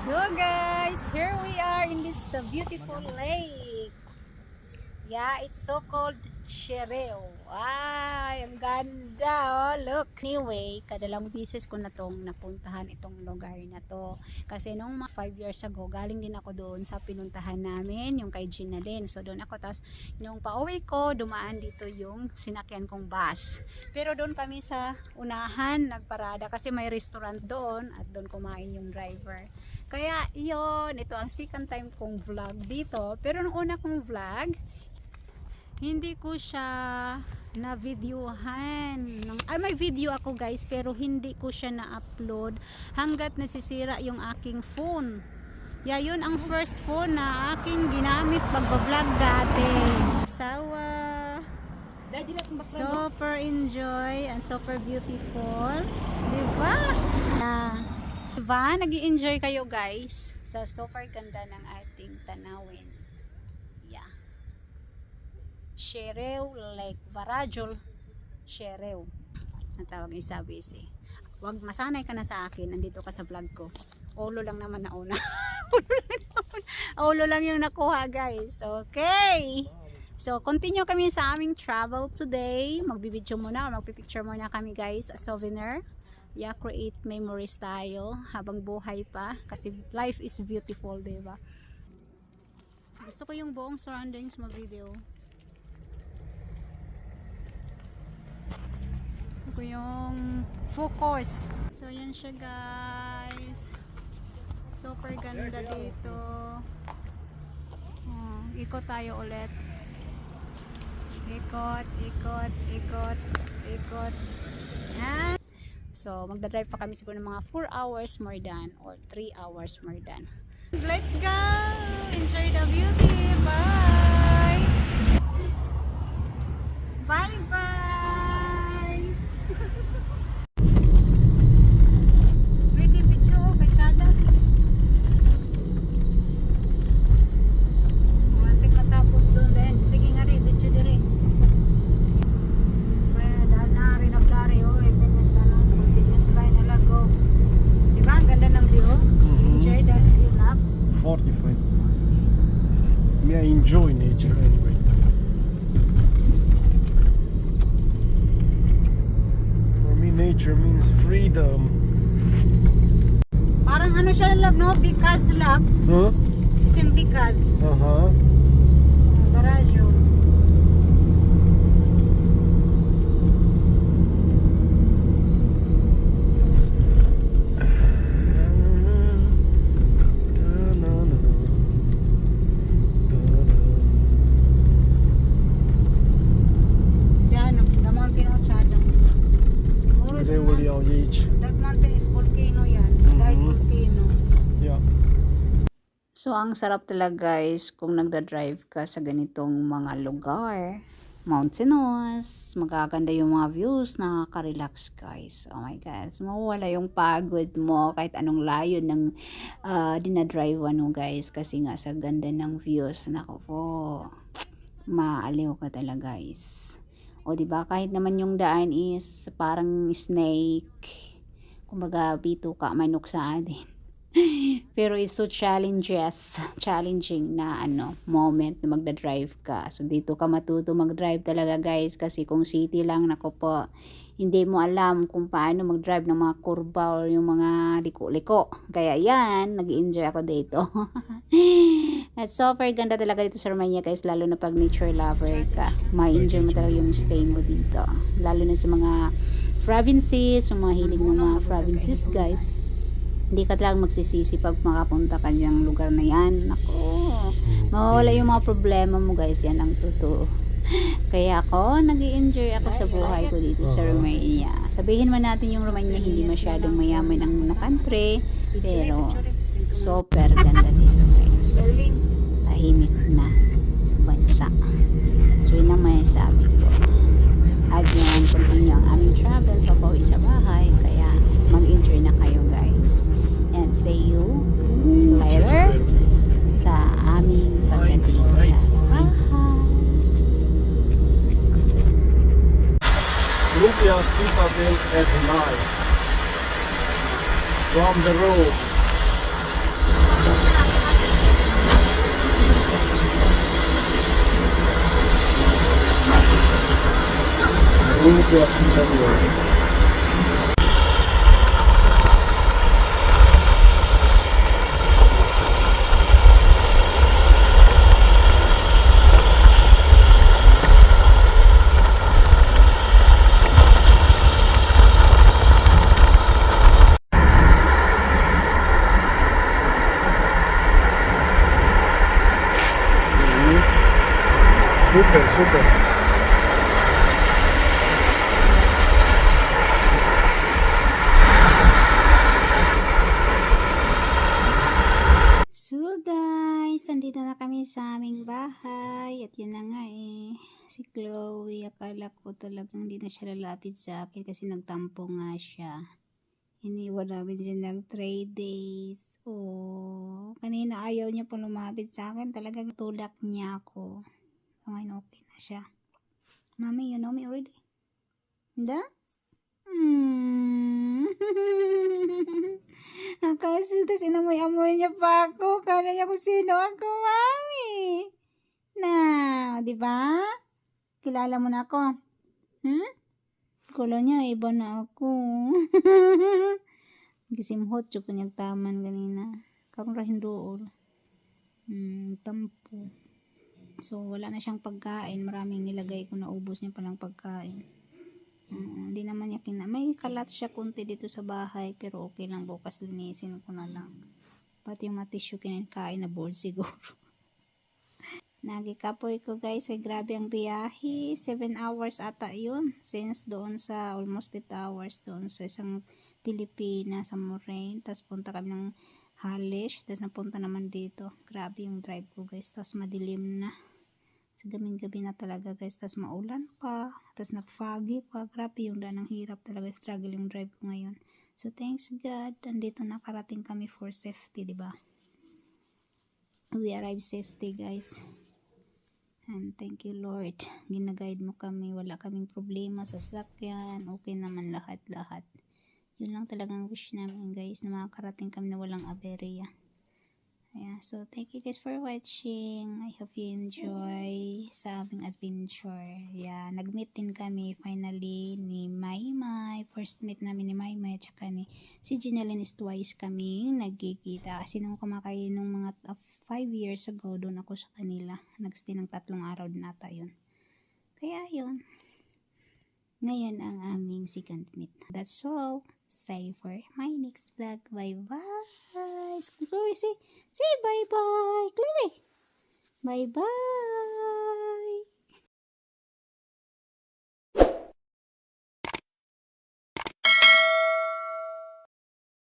So guys, here we are in this beautiful lake. Yeah, it's so called Shereo. Ay, ang ganda oh, look. Anyway, kadalawang beses ko na tong napuntahan itong lugar na to. Kasi nung 5 years ago, galing din ako doon sa pinuntahan namin, yung kay Ginalyn. So doon ako, tas nung pauwi ko, dumaan dito yung sinakyan kong bus. Pero doon kami sa unahan, nagparada kasi may restaurant doon at doon kumain yung driver. Kaya yun, ito ang second time kong vlog dito. Pero nung una kong vlog, hindi ko siya na videohan. May video ako guys, pero hindi ko siya na-upload hanggat nasisira yung aking phone. Yeah, yun ang first phone na aking ginamit pagbablog dati. Sawa. Super enjoy and super beautiful. Diba? Diba? Nag-i-enjoy kayo guys sa super ganda ng ating tanawin. Yeah. Shereo Lake, Varajol Shereo ang tawag yung sabi si. Wag masanay ka na sa akin, nandito ka sa vlog ko. Ulo lang naman na una. Ulo lang yung nakuha guys. Okay, so continue kami sa aming travel today. Magbibideo muna o magpipicture muna kami guys, a souvenir. Yeah, create memories tayo habang buhay pa kasi life is beautiful, diba? Gusto ko yung buong surroundings mo video. Gusto ko yung focus. So yan siya guys. Super ganda dito. Ikot tayo ulit. Ikot, ikot, ikot, ikot. Yan. So magdadrive pa kami siguro ng mga 4 hours more than or 3 hours more than. Let's go! Enjoy the beauty! Bye! Bye bye! Ready video kay Chada? Mantik matapos doon din. Sige nga rin, video din rin. Kaya dahil na rin nagdari oh. Continuous line na lang go. Diba? Ang ganda ng view. Enjoy that view lap. 45. Me, I enjoy nature anyway. For me, nature means freedom. Parang ano siya love, no? Because love. Huh? Sim because. Uh-huh. Garajo. That mountain is volcano yan. Dahil volcano. Yeah. So, ang sarap talaga guys kung nagda-drive ka sa ganitong mga lugar. Mountainous, magaganda yung mga views, nakaka-relax guys. Oh my God. So, mawawala yung pagod mo kahit anong layo ng dinadrive ano guys. Kasi nga sa ganda ng views. Naku po, maaliw ka talaga guys. O diba, kahit naman yung daan is parang snake. Kumbaga, bito ka, manok sa atin. Pero it's so challenging na moment na magda-drive ka. So dito ka matuto mag-drive talaga guys. Kasi kung city lang, nako po, hindi mo alam kung paano mag-drive ng mga kurba or yung mga liko-liko. Kaya yan, nag-enjoy ako dito. At super ganda talaga dito sa Romania guys, lalo na pag nature lover ka. Ma-enjoy mo talaga yung stay mo dito. Lalo na sa mga provinces, yung mga hilig ng mga provinces guys. Hindi ka talagang magsisisi pag makapunta ka diyang lugar na yan. Ako, mawawala yung mga problema mo guys, yan ang totoo. Kaya ako, nag-i-enjoy ako sa buhay ko dito sa Romania. Sabihin man natin yung Romania hindi masyadong mayaman ang country, pero super ganda dito guys. Tahimik na bansa. So yun ang may sabi ko. At yan, continue ang aming travel papauwi sa bahay. Kaya mag-enjoy na kayo guys. And see you later sa aming pagdating sa bahay. Lubia Citadel at night. From the road. anyway. Super, super. So guys, andito na kami sa aming bahay at yun na nga si Chloe, akala ko talagang hindi na siya lalapit sa akin kasi nagtampo nga siya. Iniwan namin siya ng 3 days. Oh, kanina ayaw niya pong lumapit sa akin, talagang tulak niya ako. So ngayon okay na siya. Mommy, you know me already? Hindi? Kasi tas inamoy-amoy niya pa ako. Kala niya kung sino ako, mami. Na, di ba? Kilala mo na ako. Kala niya, iba na ako. Gisimhot, yung kanyang taman ganina. Karong rahin doon. Tampo. So, wala na siyang pagkain. Maraming nilagay ko, naubos niya palang pagkain. Hindi naman niya may kalat siya kunti dito sa bahay, pero okay lang, bukas linisin ko na lang. Pati yung mga tissue kinakain na board siguro. Nagikapoy ko guys, ay grabe ang biyahe. 7 hours ata yun. Since doon sa almost 8 hours doon sa isang Pilipina sa Moraine. Tapos punta kami ng Halish. Tapos napunta naman dito. Grabe yung drive ko guys. Tapos madilim na. Sa gaming-gabi na talaga guys. Tapos maulan pa. Tapos nag-foggy pa. Grabe yung daan. Ang hirap talaga. Struggle yung drive ko ngayon. So thanks God. Andito nakarating kami for safety, diba? We arrived safety guys. And thank you Lord. Ginaguide mo kami. Wala kaming problema sa sakyan. Okay naman lahat-lahat. Yun lang talagang wish namin guys. Na makakarating kami na walang aberya. Yeah, so thank you guys for watching. I hope you enjoy sa aming adventure. Yeah, nag-meet din kami finally ni Maymay. First meet namin ni Maymay at saka ni si Ginalyn is twice kami nagkikita. Kasi nung kumakain nung mga 5 years ago, doon ako sa kanila. Nagstay ng 3 araw din ata yun. Kaya yun. Ngayon ang aming second meet. That's all. Say for my next vlog. Bye-bye. Chloe, say bye-bye. Chloe. Bye-bye.